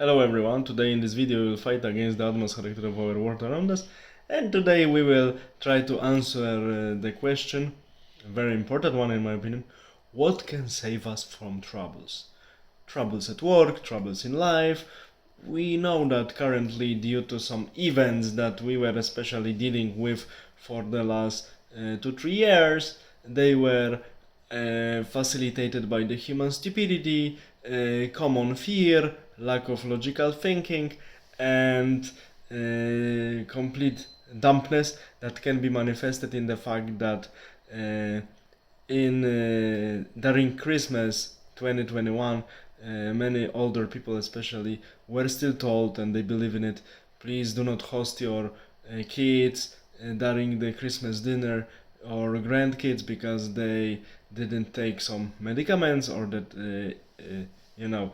Hello everyone, today in this video we will fight against the Atmos character of our world around us, and today we will try to answer the question, a very important one in my opinion: what can save us from troubles? Troubles at work, troubles in life. We know that currently, due to some events that we were especially dealing with for the last 2-3 years, they were facilitated by the human stupidity, common fear, lack of logical thinking, and complete dumbness that can be manifested in the fact that during Christmas 2021, many older people especially were still told, and they believe in it, please do not host your kids during the Christmas dinner or grandkids because they didn't take some medicaments, or that you know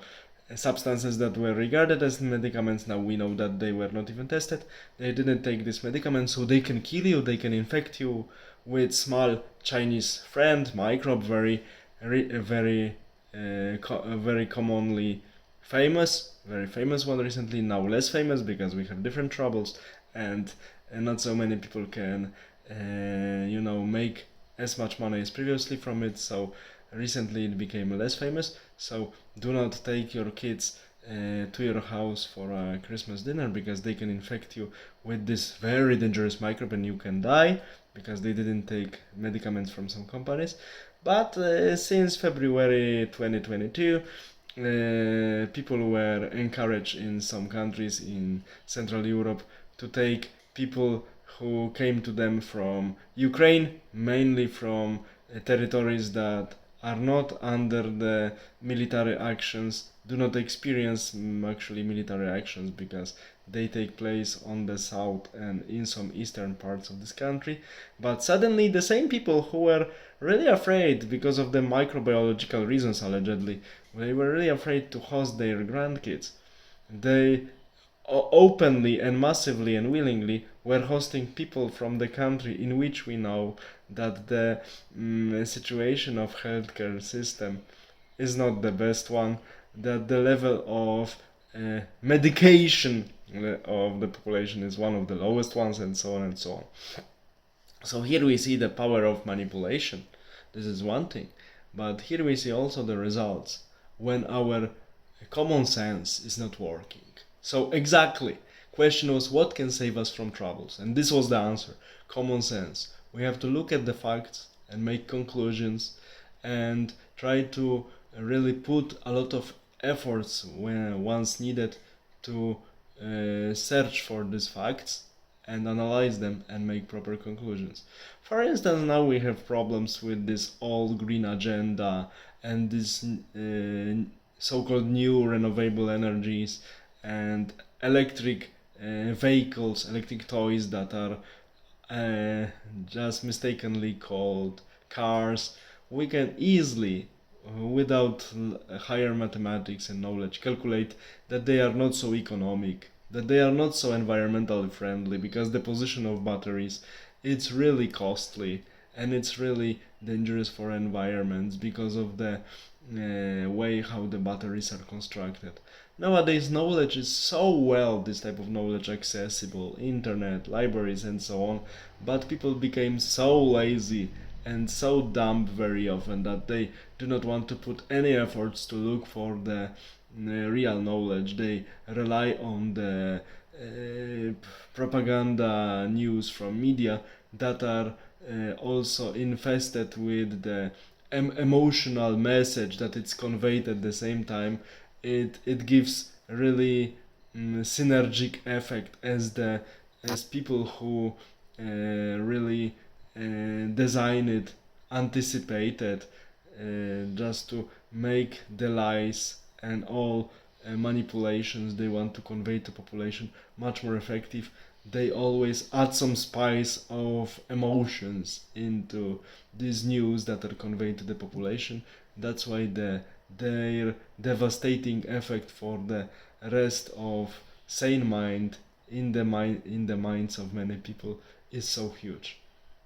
substances that were regarded as medicaments. Now we know that they were not even tested. They didn't take this medicament, so they can kill you, they can infect you with small Chinese friend microbe, very commonly very famous one recently, now less famous because we have different troubles, and not so many people can make as much money as previously from it. So recently it became less famous. So do not take your kids to your house for a Christmas dinner because they can infect you with this very dangerous microbe and you can die because they didn't take medicaments from some companies. But since February 2022, people were encouraged in some countries in Central Europe to take people who came to them from Ukraine, mainly from territories that are not under the military actions, do not experience actually military actions because they take place on the south and in some eastern parts of this country. But suddenly the same people who were really afraid because of the microbiological reasons allegedly, they were really afraid to host their grandkids. They openly and massively and willingly were hosting people from the country in which we know that the situation of healthcare system is not the best one, that the level of medication of the population is one of the lowest ones, and so on and so on. So here we see the power of manipulation. This is one thing, but here we see also the results when our common sense is not working. So exactly, question was what can save us from troubles, and this was the answer: common sense. We have to look at the facts and make conclusions and try to really put a lot of efforts when once needed to search for these facts and analyze them and make proper conclusions. For instance, now we have problems with this all green agenda and this so-called new renewable energies and electric vehicles, electric toys that are just mistakenly called cars. We can easily, without higher mathematics and knowledge, calculate that they are not so economic, that they are not so environmentally friendly, because the position of batteries, it's really costly and it's really dangerous for environments because of the way how the batteries are constructed. Nowadays knowledge is so well, this type of knowledge, accessible, internet, libraries and so on, but people became so lazy and so dumb very often that they do not want to put any efforts to look for the real knowledge. They rely on the propaganda news from media that are also infested with the emotional message that it's conveyed at the same time. It gives really synergic effect as people who really design it anticipated just to make the lies and all manipulations they want to convey to population much more effective. They always add some spice of emotions into these news that are conveyed to the population. That's why their devastating effect for the rest of sane mind in the minds of many people is so huge.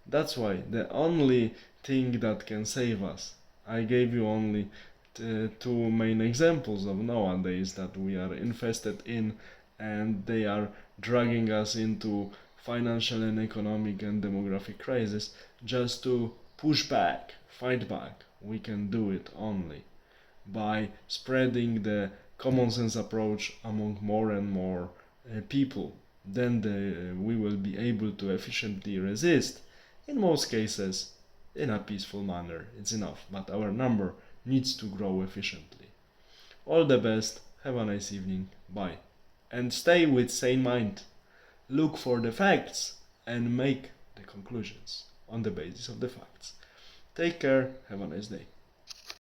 That's why the only thing that can save us, I gave you only two main examples of nowadays that we are invested in, and they are dragging us into financial and economic and demographic crisis, just to push back, fight back. We can do it only by spreading the common sense approach among more and more people. Then we will be able to efficiently resist. In most cases, in a peaceful manner, it's enough, but our number needs to grow efficiently. All the best, have a nice evening, bye. And stay with sane mind. Look for the facts and make the conclusions on the basis of the facts. Take care, have a nice day.